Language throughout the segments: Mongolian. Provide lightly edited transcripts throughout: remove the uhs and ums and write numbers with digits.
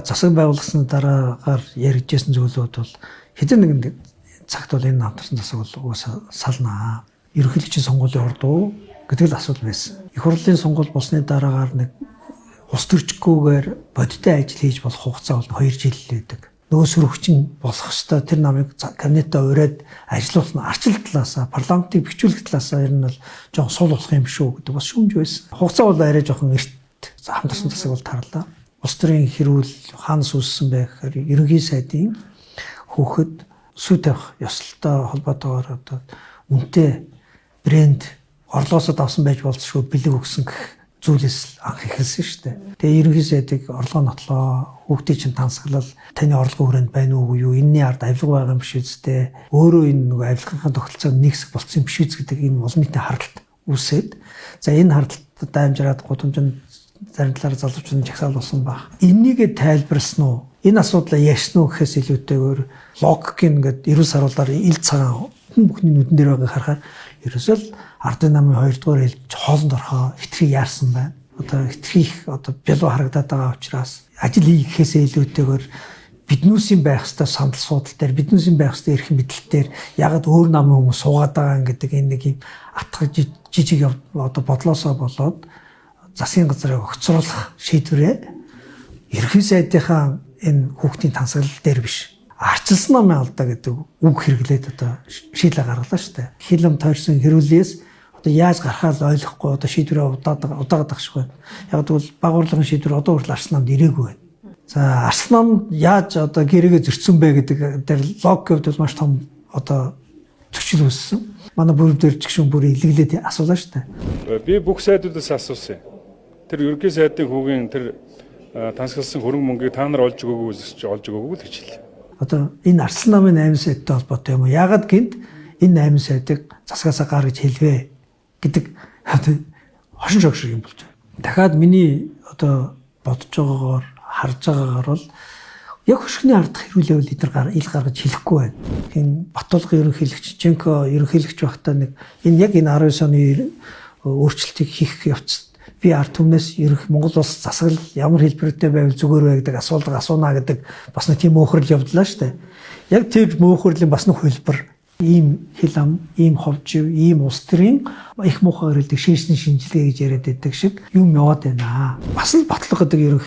засаг байгуулсан дараагаар яригдсэн зүйлүүд бол хэдэн нэгэн цагт бол энэ намтарсан засаг бол угаасаа салнаа. Ерөнхийлөгчийн сонгуулийн урд уу гэдэг л асуудал байсан. Их хурлын сонгуул болсны дараагаар нэг ус төрчгүйгээр бодиттой ажил хийж болох хугацаа бол 2 жил лээдэг. Нөгөө сөрөгчин болох ёстой тэр намыг кабинетаа ураад ажилуулах нь арчил талаасаа парламентыг бэхжүүлэх талаасаа ер нь бол жоон сул болох юм шүү гэдэг бас шүүмж байсан. Хугацаа бол арай жоохон эрт хамтарсан засаг бол тарлаа. Улс төрийн хэрүүл хаанаас үүссэн бэ гэхээр ерөнхий сайдын хүүхэд сүү тавих ёслолтой холбоотойгоор одоо үнэтэй брэнд орлогосод авсан байж болцшгүй бэлэг өгсөн гэх зүйлээс анх эхэлсэн шүү дээ. Тэгээ ерөнхий сайдыг орлогоо нотлоо, хүүхдийн чинь тансаглал, таны орлогын хүрээнд байна уу юу, энэний ард авилга байгаа юм биш үсттэй. Өөрөө энэ нөгөө авилгын тогтолцоог нэгсэх болсон юм биш үү гэдэг энэ олон нийтийн хардалт үүсээд. За энэ хардалтад дамжираад гудамжинд зарим талаар залуучууд жагсаал болсон баг. Энийгээ тайлбарласан уу? Энэ асуудлаа ярьсан уу гэхээс илүүтэйгээр логикийн ингээд 90 саруулаар ил цагаан хүн бүхний нүдэн дээр байгааг харахаар ерөөсөө л ардын намын 2 дугаар хэл хоолнд орхоо хитрхи яарсан байна. Одоо хитрхи одоо бялуу харагдаад байгаа учраас ажил хийхээсээ илүүтэйгээр биднүүсийн байх ёстой сандал суудал дээр биднүүсийн байх ёстой эрх мэдэл дээр ягаад өөр намын хүмүүс суугаад байгаа гэдэг энэ нэг юм атгах жижиг одоо бодлоосоо болоод засгийн газрыг огцруулах шийдвэрээ ерхий сайдынхаа энэ хүүхдийн тансаглал дээр биш арчилсан намын алдаа гэдэг үг хэрэглээд одоо шийдлээ гаргалаа шүү дээ. Хилэм тойрсон хэрүүлээс одоо яаж гарахаа л ойлгохгүй одоо шийдвэрээ удаагаад тахшгүй байна. Яг тэгвэл баг урлагийн шийдвэр одоо хүртэл арчилсан намд ирээгүй байна. За арчилсан нам яаж одоо гэрээгээ зөрчсөн бэ гэдэг дээр логикод бол маш том одоо зөрчил үүссэн. Манай бүрд дээр ч гүшүүн бүрийг илэглээд асуулаа шүү дээ. Би бүх сайдуудаас асуусан. Тэр ерөнхий сайдын хүүгийн тэр тансагласан хөрөнгө мөнгийг та нар олж өгөөгүй олж өгөөгүй л гэж хэлээ. Одоо энэ арчилсан намын 8 сайдтай холбоотой юм уу? Яагаад гинт энэ 8 сайдыг засгаасаа гаргаж хэлвэ гэдэг хошин шог шиг юм болж байна. Дахиад миний одоо бодож байгаагаар харж байгаагаар бол яг хөшгөний ардах хэрүүлээ бол эдгээр ил гаргаж хэлэхгүй байна. Энэ Батулгын ерөнхийлөгч Женко ерөнхийлөгч байхдаа нэг энэ яг энэ 19 оны өөрчлөлтийг хийх явц би ард түмнээс ерөнх Монгол улс засаглал ямар хэлбэртэй байвал зүгээр вэ гэдэг асуулт асуунаа гэдэг бас нэг тийм мөөхрөл явдлаа шүү дээ. Яг тэр мөөхрөлийн бас нэг хөлбөр ийм хэл ам, ийм ховжив, ийм улс төрийн их муухай хэлдэг шийсний шинжилгээ гэж яриад байдаг шиг юм яваад байна. Бас л Батлага гэдэг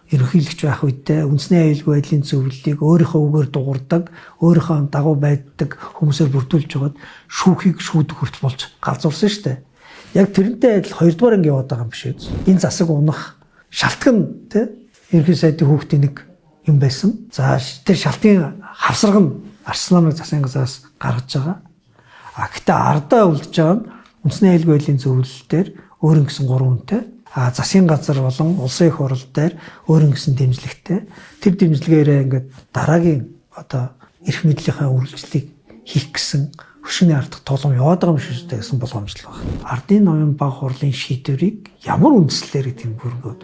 ерөнхийлөгч байх үедээ үндэсний аюулгүй байдлын зөвлөлийг өөрийнхөө үгээр дуурдаг, өөрийнхөө дагуу байдаг хүмүүсээр бүрдүүлж байгаад шүүхийг шүүдэх хүртэл болж галзуурсан шүү дээ. Яг тэрнтэй адил 2 дугаар анги яваад байгаа юм биш үү? Энэ засаг унах шалтгаан тий ерөнхий сайдын хүүхдийн нэг юм байсан. За тэр шалтгаан хавсраг нь арчилсан намыг засгийн газраас гаргаж байгаа. Гэтэ ардаа үлдэж байгаа нь үндэсний аюулгүй байдлын зөвлөл дээр өөрийн гэсэн 3 үнэтэй. Засгийн газар болон улсын их хурал дээр өөрийн гэсэн дэмжлэгтэй. Тэр дэмжлэгээрээ ингээд дараагийн одоо эрх мэдлийнхаа үргэлжлэлийг хийх гэсэн хөшгөний ардах тулам яваад байгаа юм шиг гэсэн боломжтой байна. Ардын намын баг хурлын шийдвэрийг ямар үндэслэлээр гэдэг юм бүргөө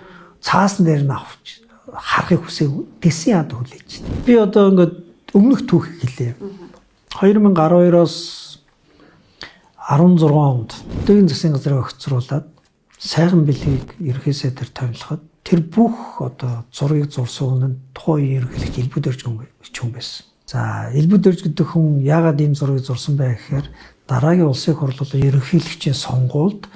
цаасан дээр нь авч харахыг хүсэв тэгсэн яд хүлээж. Би одоо ингээд өмнөх түүхийг хэлье. 2012-оос 16 онд дэгийн засгийн газрыг огцруулаад сайхан бэлгийг ерөнхий сайдаар томилоход тэр бүх одоо зургийг зурсан хүн нь тухайн ерөнхийлөгч Элбүд Дөрж хүн байсан. За Элбүд Дөрж гэдэг хүн яагаад ийм зургийг зурсан бэ гэхээр дараагийн улсын хурл болон ерөнхийлөгчийн сонгуульд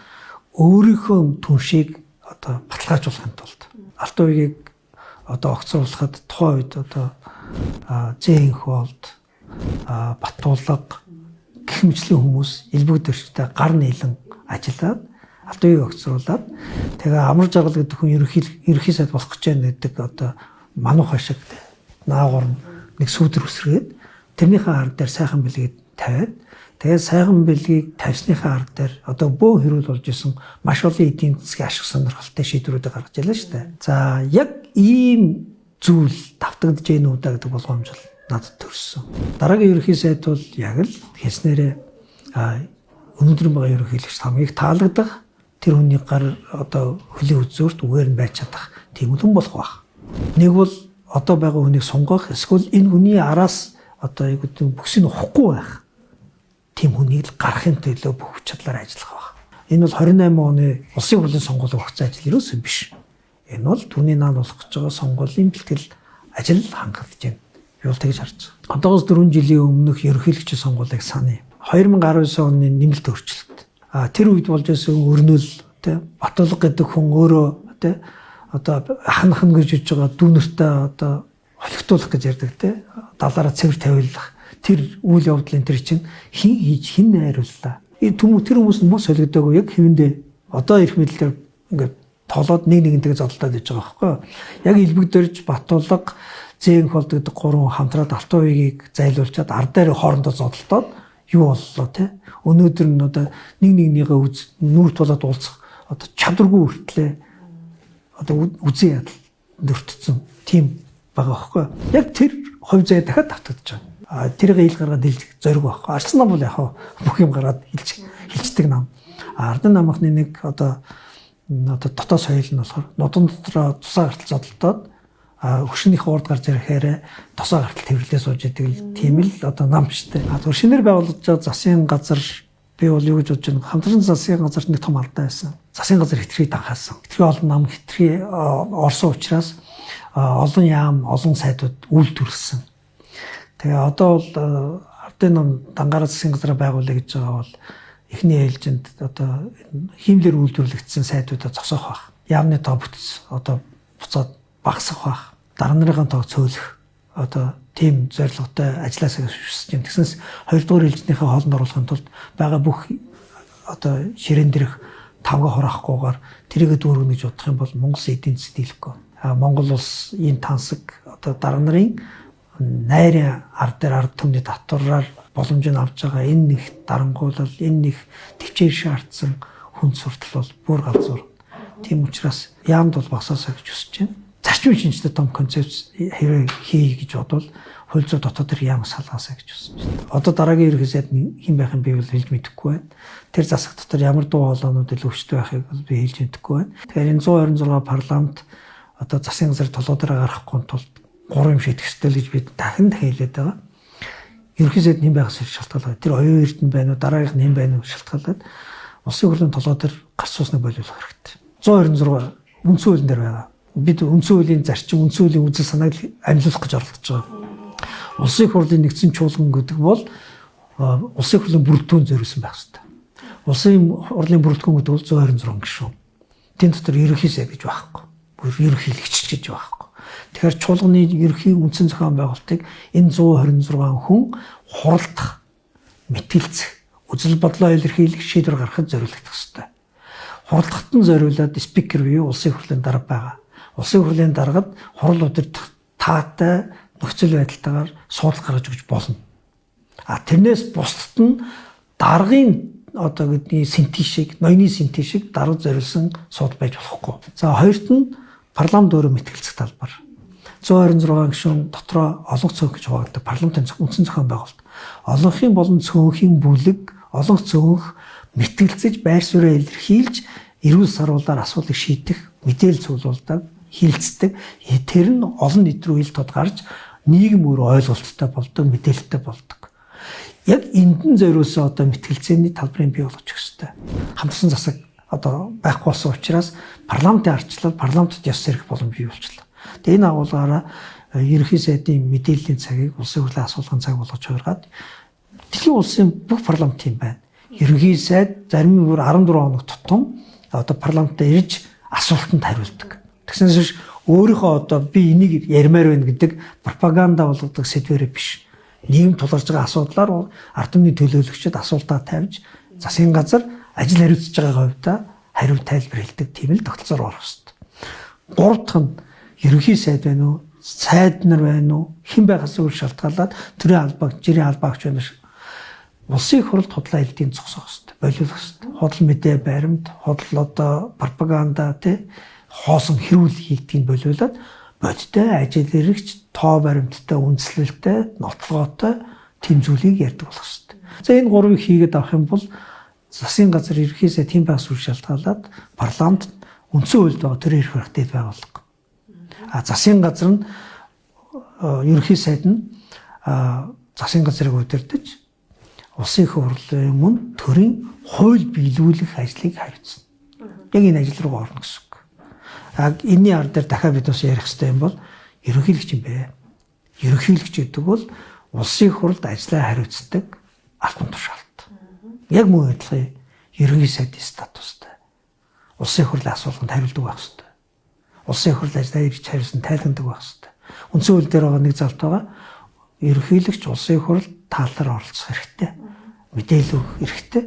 өөрийнхөө түншийг одоо баталгаажуулахын тулд Алтан уягийг одоо огцруулахад тухайн үед одоо Зээнх болд Батулга гэх мэтлийн хүмүүс Элбүд Дөржтэй гар нийлэн ажиллаад Алтан уягийг огцруулаад тэгээ амар жаргал гэдэг хүн ерөнхий сайд болох гэж байна гэдэг одоо мануух хашиг наагур нэг сүүдэр үсрэгээд тэрнийхээ ард дээр сайхан бэлгийг тавиад тэгээд сайхан бэлгийг тавьсныхаа ард дээр одоо бөөн хэрүүл болж исэн маш олон эдийн засгийн ашиг сонирхолтой шийдвэрүүдийг гаргаж ялла шүү дээ. За яг ийм зүйл давтагдж гэнэ үү гэдэг болгоомж надад төрсөн. Дараагийн ерөнхий сайд бол яг л хэлснээрээ өнөөдрийн байгаа ерөнхийлөгч хамгийн таалагдах тэр хүний гар одоо хөлийн үзүүрт үгээр нь байж чадах тийм хүн болох байх. Нэг бол одоо байгаа хүнийг сунгах эсвэл энэ хүний араас одоо яг үгүй бүсийг ухахгүй байх. Тийм хүнийг л гарахын төлөө бүх чадлаар ажиллах байх. Энэ бол 28 оны улсын хурлын сонгуулийн хугацаа ажил ерөөсөө биш. Энэ бол түүний наан болох гэж байгаа сонгуулийн бэлтгэл ажил хангагдж байна. Би бол тэгж харж байгаа. Одоогоос 4 жилийн өмнөх ерөнхийлөгчийн сонгуулийг саная. 2019 оны нэмэлт өөрчлөлт. Тэр үед болж байсан өрнөл тэ Батулга гэдэг хүн өөрөө тэ одоо ахнах нь гэж хэлж байгаа дүүнэртээ одоо холигтуулах гэж ярьдаг тэ далаараа цэвэр тавиулах тэр үйл явдлын тэр чинь хин хийж хин найрууллаа. Тэр хүмүүс нь мос солигдоогүй яг хэвэндээ одоо ирэх мэдлэлээр ингээд тоолоод нэгнтэйгээ зодтолдоод байж байгаа байхгүй юу. Яг илбэгдэрж Батулга Зээнх болд гэдэг 3 хамтраад Алтуугийн зайлуулчаад ард дээр хоорондоо зодтолдоод юу боллоо те. Өнөөдөр нь одоо нэгнийгээ нүүр тулаад уулзах одоо чадваргүй хүртлээ одоо үзэн ядал нөртцөн тийм байгаа байхгүй юу. Яг тэр хувь заяа дахиад давтагдаж байгаа. Тэрийг ил гаргаад хэлж зориг байхгүй. Арчсан нам бол яг бүх юм гараад хэлцдэг нам. Ардын намхны нэг одоо дотоод соёл нь болохоор нодон дотроо тусаа гартал зодтолдоод хөшнийх урд гарч ирэхээр тосоо гартал тэрвэрлээ сууж идэг тийм л одоо нам штэ. Хөшнөр байгуулж байгаа засгийн газар би бол юу гэж бодож байна. Хамтран засгийн газарт нэг том алдаа байсан. Засгийн газар хитрхи данхаасан. Хитрхи олон нам хитрхи орсон учраас олон яам олон сайдууд үйлдвэрлэсэн. Тэгээ одоо бол ардын нам дангаараа засгийн газар байгуулъя гэж байгаа бол эхний ээлжинд одоо хиймлэр үйлдвэрлэгдсэн сайдуудаа зогсоох байх. Яамны тоо бүтц одоо буцаад багасгах байх. Дарга нарын тоог цөөлөх одоо тийм зорилготой ажилласаа хүсэж байна. Тэгснээс 2 дугаар ээлжнийхээ хоолнд оруулахын тулд байгаа бүх одоо ширээн дээрх тавга хураахгүйгээр тэрийгэ дүүргэнэ гэж бодох юм бол Монгол эдийн засаг дийлэхгүй. Монгол улс ийм тансаг одоо дарга нарын найрын ард дээр ард түмний татвараар боломжийг авч байгаа энэ нэг дарангуулал энэ нэг төвчээр шаардсан хүн суртал бол бүр галзуур. Тийм учраас яамд бол багасаасаа гэж хүсэж байна. Зарчмын шинжтэй том концепц хэрэг хий гэж бодвол хууль зүйн дотоод төр яам салгаасаа гэж хүсэж байна. Одоо дараагийн ерөнхий сайд хэн байх нь би бол хэлж мэдэхгүй байна. Тэр засаг дотор ямар дуу хоолойнууд өвчтөй байхыг бол би хэлж мэдэхгүй байна. Тэгэхээр энэ 126 парламент одоо засгийн газар толгой дээр гарахгүй тулд 3 юм шийдэх ёстой л гэж би дахин хэлээд байгаа. Ерөнхий сайд хэн байхаас шалтгаалаад тэр оюун эрдэнэ байна уу дараагийнх нь хэн байна уу шалтгаалаад улсын хурлын толгой дээр гарч суусна боловлох хэрэгтэй. 126 үндсэн хуулийн дээр байгаа. Бид үндсэн хуулийн зарчим үндсэн хуулийн үзэл санааг амьлуулах гэж оролдож байгаа. Улсын хурлын нэгдсэн чуулган гэдэг бол улсын хурлын бүрэлдэхүүн зориулсан байх хэрэгтэй. Улсын хурлын бүрэлдэхүүн гэдэг бол 126 гишүүн. Тэн дотор ерөнхий сайд гэж байхгүй. Бүр ерөнхийлөгч гэж байхгүй. Тэгэхээр чуулганы ерөнхий үндсэн зохион байгуулалтыг энэ 126 хүн хуралдах, мэтгэлцэх, үзэл бодлоо илэрхийлэх шийдвэр гаргахад зориулагдах ёстой. Хуралдахад нь зориулаад спикер буюу улсын хурлын дарга байгаа. Улсын хурлын даргад хурал удирдах таатай нөхцөл байдалтайгаар суудлага гаргаж өгч болно. Тэрнээс бусдад нь даргын одоо гэдгийг синтезик, ноёны синтезик дарга зориулсан сууд байж болохгүй. За хоёрт нь парламент өөрөө мэтгэлцэх талбар. 126 гишүүн дотроо олонх цөөнх гэж хуваагддаг парламентын үндсэн зохион байгуулалт. Олонхын болон цөөнхийн бүлэг олонх цөөнх мэтгэлцэж байр суурьаа илэрхийлж эрүүл саруулаар асуудлыг шийдэх мэдээлэл цуглуулдаг, хилцдэг. Тэр нь олон нийт рүү ил тод гарч нийгэм өөрөө ойлголттой болдог, мэдээлэлтэй болдог. Яг эндэн зориулсан одоо мэтгэлцээний талбарыг бий болгох хэрэгтэй. Хамтсан засаг одоо байхгүй болсон учраас парламентын арчлал парламентд ёс зэрэг боломж бий болчихлоо. Тэгээ энэ агуулгаараа ерөнхий сайдын мэдээллийн цагийг улсын хурлын асуулгын цаг болгож хувиргаад дэлхийн улсын бүх парламент юм байна. Ерөнхий сайд зарим нь 14 хоног тутам одоо парламентад ирж асуултанд хариулдаг. Тэгснээс өөрийнхөө одоо би энийг ярмаар байна гэдэг пропаганда болгодог сэдвэрээ биш. Нийгэм тулгарч байгаа асуудлаар ард түмний төлөөлөгчид асуултаа тавьж засгийн газар ажил хариуцж байгаа хувьдаа хариу тайлбар хэлдэг тийм л тогтолцоор орох хэрэгтэй. Гурав дахь нь ерөнхий сайд байна уу? Сайд нар байна уу? Хэн байхаас өөр шалтгаалаад төрийн албаа, жирийн албаагч байна шүү. Улсын хурлд худлаа хэлтийн зогсоох хэрэгтэй. Болиулах хэрэгтэй. Худал мэдээ баримт, худал одоо пропаганда тий хоосон хэрүүл хийдгийг болиулаад бодтой ажил хэрэгч тоо баримттай үндэслэлтэй нотлогоотой тэм зүйлийг ярьдаг болох хэрэгтэй. За энэ гурвыг хийгээд авах юм бол засгийн газар ерөнхий сайд тийм байх зүйл шалтгаалаад парламент үндсэн хуульд байгаа төрийн эрх баригчдад байгуулга. Засгийн газар нь ерөнхий сайд нь засгийн газрыг удирдах улсын хурлын өмнө төрийн хууль биелүүлэх ажлыг хариуцна. Яг энэ ажил руу орно гэсэн үг. Энэний ар дээр дахиад бид бас ярих хэрэгтэй юм бол ерөнхийлөгч юм бэ. Ерөнхийлөгч гэдэг бол улсын хурлд ажиллаа хариуцдаг албан тушаалт. Яг мөн адилхан ерөнхий сайдын статустай. Улсын хурлын асуулганд хариулдаг байх хэрэгтэй. Улсын хурлын ажиллагаа ирж хариулсан тайлганадаг байх хэрэгтэй. Үндсэн хууль дээр байгаа нэг залт байгаа. Ерөнхийлөгч улсын хурл таалаар оролцох хэрэгтэй. Мэдээлэл өгөх хэрэгтэй.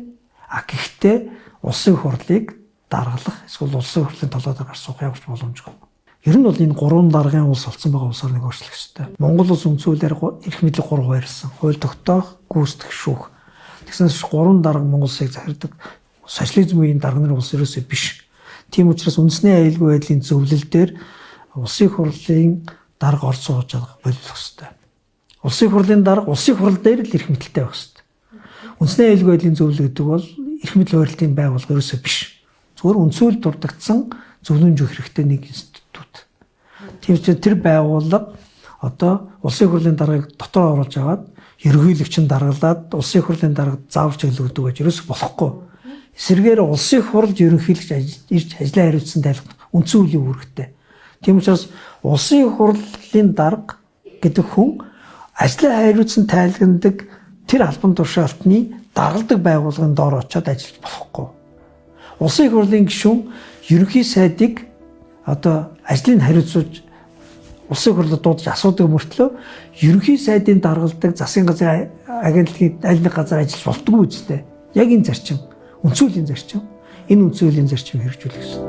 Гэхдээ улсын хурлыг даргалах эсвэл улсын хурлын толгойд гарч суух явж боломжгүй. Ер нь бол энэ 3 даргын улс болсон байгаа улсаар нэг өөрчлөх хэрэгтэй. Монгол улс үндсэн хуулиар эрх мэдлийг 3 хуваарлсан. Хууль тогтоох, гүйцэтгэх, шүүх. Тэгснээс 3 дарга Монгол улсыг захирдаг социализм үеийн дарга нарын улс ерөөсөө биш. Тийм учраас үндэсний аюулгүй байдлын зөвлөл дээр улсын хурлын дарга орж сууж байгаа боловсрох хэрэгтэй. Улсын хурлын дарга улсын хурал дээр л эрх мэдэлтэй байх хэрэгтэй. Үндэсний аюулгүй байдлын зөвлөл гэдэг бол эрх мэдэл хурлын байгууллага ерөөсөө биш. Зүгээр үндсүүл дурдгдсан зөвлөмж өгөх хэрэгтэй нэг институт. Тийм учраас тэр байгууллага одоо улсын хурлын даргаыг дотор оруулж аваад ерөнхийлөгчөнд даргалаад улсын хурлын даргад заавар чиглүүлдэг гэж ерөөсөө болохгүй. Эсвэргээр улсын хурлд ерөнхийлөгч ирж ажиллаа хариуцсан тайлбар үндсэн хуулийн үүрэгтэй. Тийм учраас улсын хурлын дарга гэдэг хүн ажиллаа хариуцсан тайлганадаг тэр албан тушаалтны даргалдаг байгууллагын доор очиод ажиллаж болохгүй. Улсын хурлын гишүүн ерөнхий сайдыг одоо ажлыг хариуцуулж улсын хурлд дуудаж асуудаг мөртлөө ерөнхий сайдын даргалдаг засгийн газрын агентлагийн аль нэг газар ажиллаж болтгүй үстэй. Яг энэ зарчим, үндсүүлийн зарчим, энэ үндсүүлийн зарчим хэрэгжүүлэх ёстой.